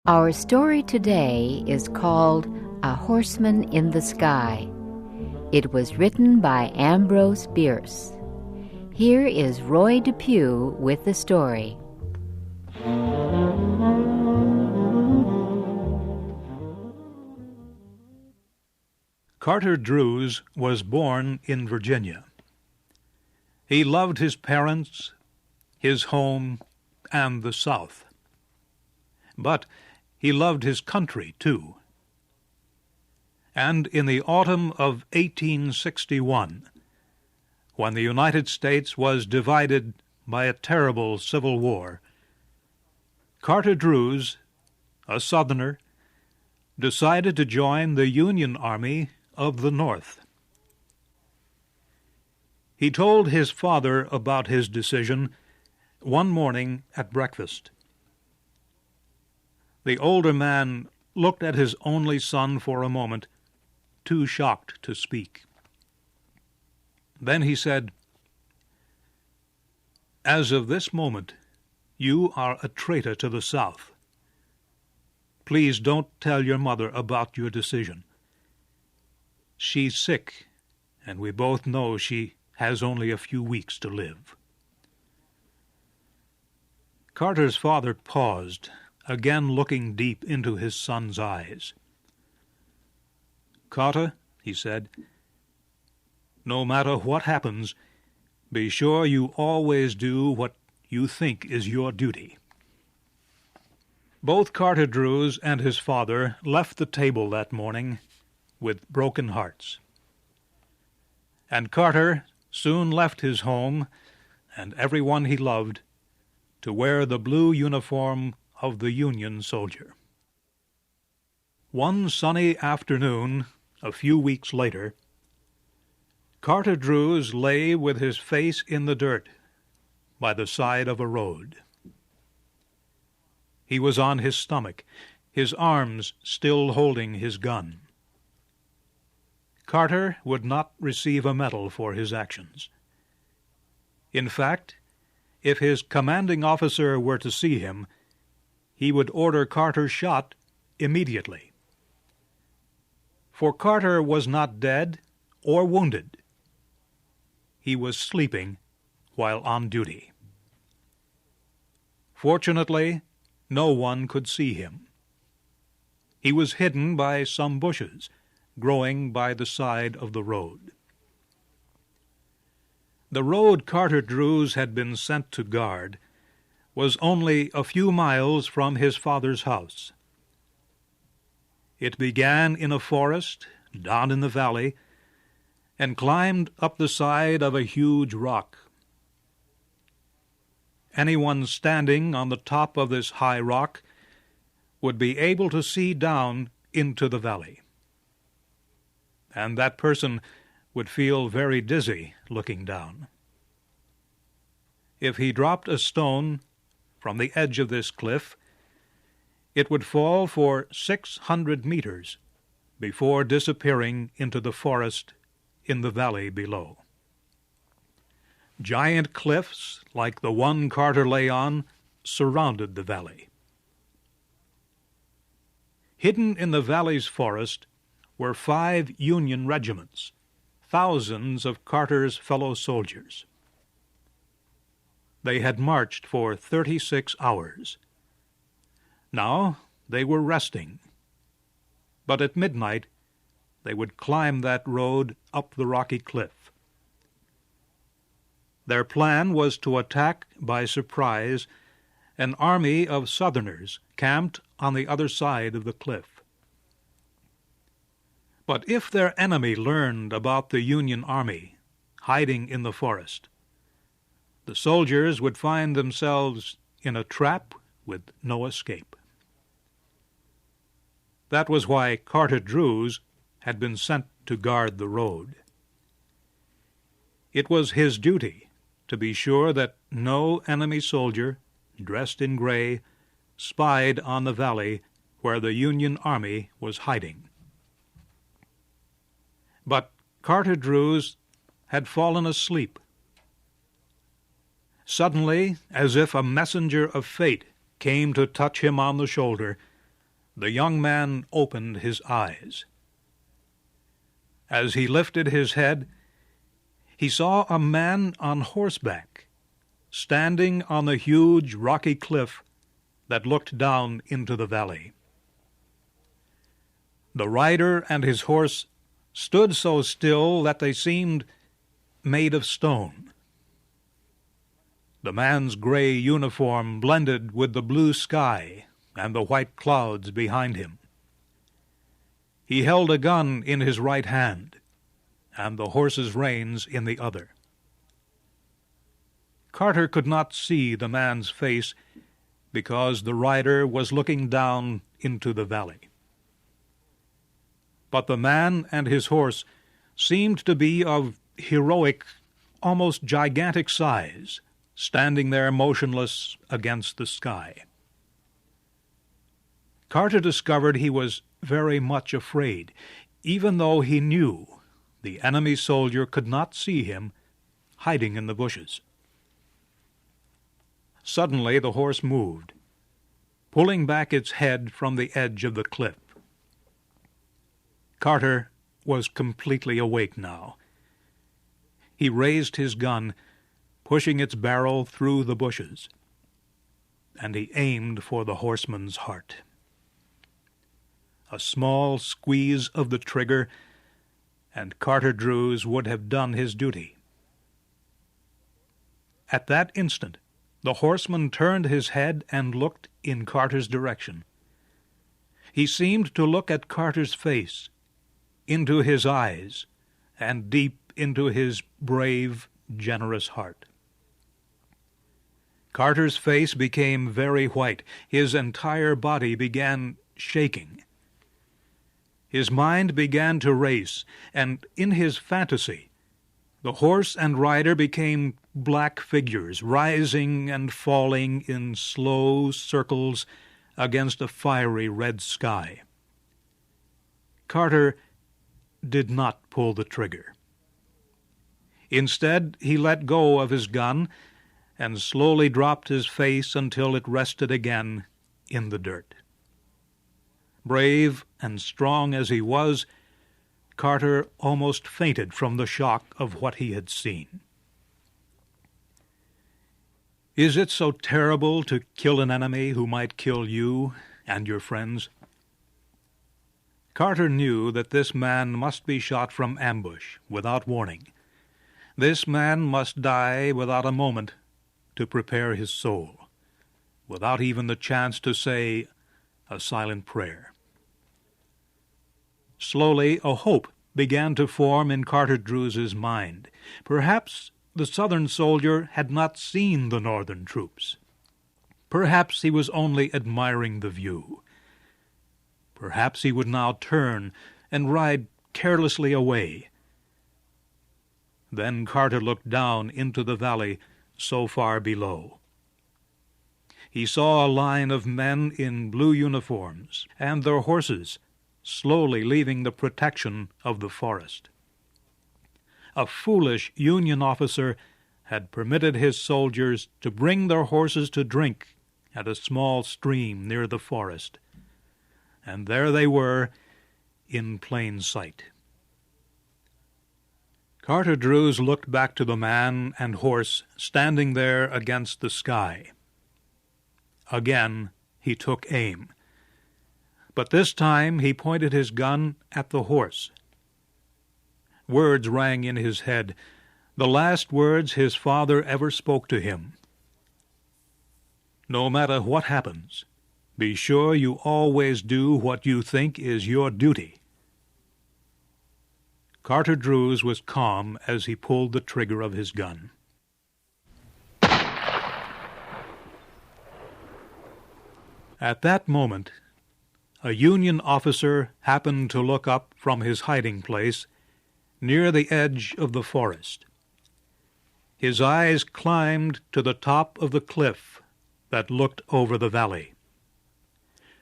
Our story today is called A Horseman in the Sky. It was written by Ambrose Bierce. Here is Roy Depew with the story. Carter Drews was born in Virginia. He loved his parents, his home, and the South. But he loved his country, too. And in the autumn of 1861, when the United States was divided by a terrible civil war, Carter Drews, a Southerner, decided to join the Union Army of the North. He told his father about his decision one morning at breakfast. The older man looked at his only son for a moment, too shocked to speak. Then he said, "As of this moment, you are a traitor to the South. Please don't tell your mother about your decision. She's sick, and we both know she has only a few weeks to live." Carter's father paused, again looking deep into his son's eyes. "Carter," he said, "no matter what happens, be sure you always do what you think is your duty." Both Carter Drews and his father left the table that morning with broken hearts. And Carter soon left his home and everyone he loved to wear the blue uniform of the Union soldier. One sunny afternoon, a few weeks later, Carter Drews lay with his face in the dirt by the side of a road. He was on his stomach, his arms still holding his gun. Carter would not receive a medal for his actions. In fact, if his commanding officer were to see him, he would order Carter shot immediately. For Carter was not dead or wounded. He was sleeping while on duty. Fortunately, no one could see him. He was hidden by some bushes growing by the side of the road. The road Carter Drews had been sent to guard was only a few miles from his father's house. It began in a forest down in the valley and climbed up the side of a huge rock. Anyone standing on the top of this high rock would be able to see down into the valley. And that person would feel very dizzy looking down. If he dropped a stone from the edge of this cliff, it would fall for 600 meters before disappearing into the forest in the valley below. Giant cliffs, like the one Carter lay on, surrounded the valley. Hidden in the valley's forest were 5 Union regiments, thousands of Carter's fellow soldiers. They had marched for 36 hours. Now they were resting, but at midnight they would climb that road up the rocky cliff. Their plan was to attack by surprise an army of Southerners camped on the other side of the cliff. But if their enemy learned about the Union Army hiding in the forest, the soldiers would find themselves in a trap with no escape. That was why Carter Drews had been sent to guard the road. It was his duty to be sure that no enemy soldier, dressed in gray, spied on the valley where the Union Army was hiding. But Carter Drews had fallen asleep. Suddenly, as if a messenger of fate came to touch him on the shoulder, the young man opened his eyes. As he lifted his head, he saw a man on horseback, standing on a huge rocky cliff that looked down into the valley. The rider and his horse stood so still that they seemed made of stone. The man's gray uniform blended with the blue sky and the white clouds behind him. He held a gun in his right hand, and the horse's reins in the other. Carter could not see the man's face because the rider was looking down into the valley. But the man and his horse seemed to be of heroic, almost gigantic size, standing there motionless against the sky. Carter discovered he was very much afraid, even though he knew the enemy soldier could not see him hiding in the bushes. Suddenly the horse moved, pulling back its head from the edge of the cliff. Carter was completely awake now. He raised his gun, pushing its barrel through the bushes, and he aimed for the horseman's heart. A small squeeze of the trigger, and Carter Drews would have done his duty. At that instant, the horseman turned his head and looked in Carter's direction. He seemed to look at Carter's face, into his eyes, and deep into his brave, generous heart. Carter's face became very white. His entire body began shaking. His mind began to race, and in his fantasy, the horse and rider became black figures, rising and falling in slow circles against a fiery red sky. Carter did not pull the trigger. Instead, he let go of his gun and slowly dropped his face until it rested again in the dirt. Brave and strong as he was, Carter almost fainted from the shock of what he had seen. Is it so terrible to kill an enemy who might kill you and your friends? Carter knew that this man must be shot from ambush without warning. This man must die without a moment to prepare his soul, without even the chance to say a silent prayer. Slowly, a hope began to form in Carter Drews's mind. Perhaps the Southern soldier had not seen the Northern troops. Perhaps he was only admiring the view. Perhaps he would now turn and ride carelessly away. Then Carter looked down into the valley so far below. He saw a line of men in blue uniforms and their horses slowly leaving the protection of the forest. A foolish Union officer had permitted his soldiers to bring their horses to drink at a small stream near the forest, and there they were in plain sight. Carter Drews looked back to the man and horse standing there against the sky. Again he took aim, but this time he pointed his gun at the horse. Words rang in his head, the last words his father ever spoke to him. No matter what happens, be sure you always do what you think is your duty. Carter Drews was calm as he pulled the trigger of his gun. At that moment, a Union officer happened to look up from his hiding place near the edge of the forest. His eyes climbed to the top of the cliff that looked over the valley.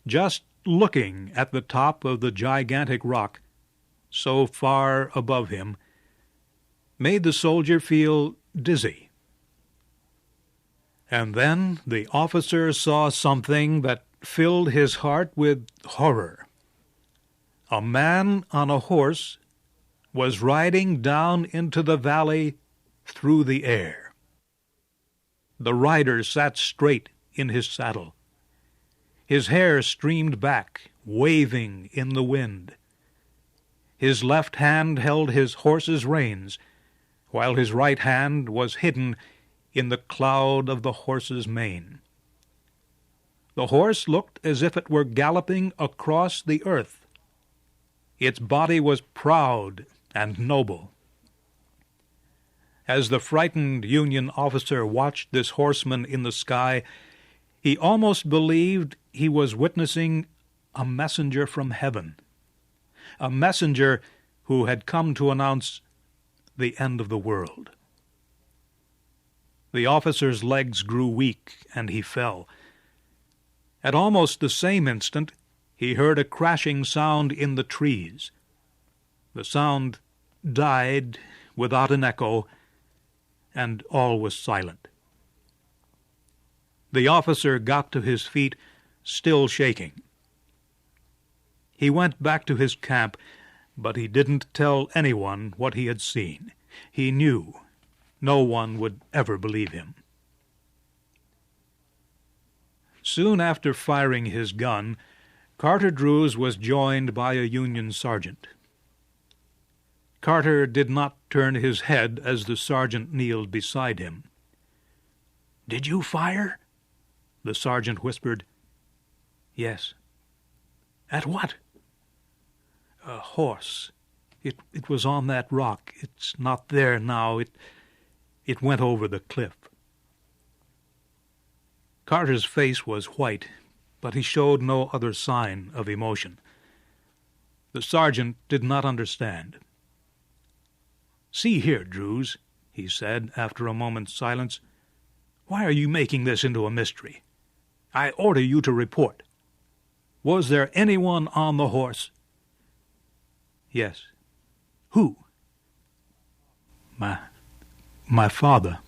Just looking at the top of the gigantic rock so far above him made the soldier feel dizzy. And then the officer saw something that filled his heart with horror. A man on a horse was riding down into the valley through the air. The rider sat straight in his saddle. His hair streamed back, waving in the wind. His left hand held his horse's reins, while his right hand was hidden in the cloud of the horse's mane. The horse looked as if it were galloping across the earth. Its body was proud and noble. As the frightened Union officer watched this horseman in the sky, he almost believed he was witnessing a messenger from heaven, a messenger who had come to announce the end of the world. The officer's legs grew weak, and he fell. At almost the same instant, he heard a crashing sound in the trees. The sound died without an echo, and all was silent. The officer got to his feet, still shaking. He went back to his camp, but he didn't tell anyone what he had seen. He knew no one would ever believe him. Soon after firing his gun, Carter Drews was joined by a Union sergeant. Carter did not turn his head as the sergeant kneeled beside him. "Did you fire?" the sergeant whispered. "Yes." "At what?" "A horse. It was on that rock. It's not there now. It went over the cliff." Carter's face was white, but he showed no other sign of emotion. The sergeant did not understand. "See here, Drews," he said after a moment's silence, "why are you making this into a mystery? I order you to report. Was there anyone on the horse?" "Yes." "Who?" My father."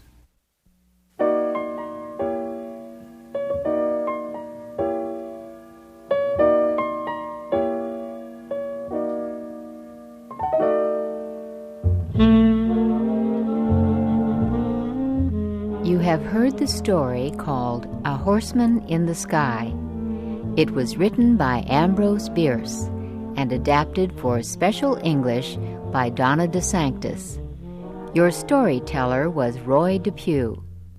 You have heard the story called A Horseman in the Sky. It was written by Ambrose Bierce and adapted for special English by Donna DeSanctis. Your storyteller was Roy Depew.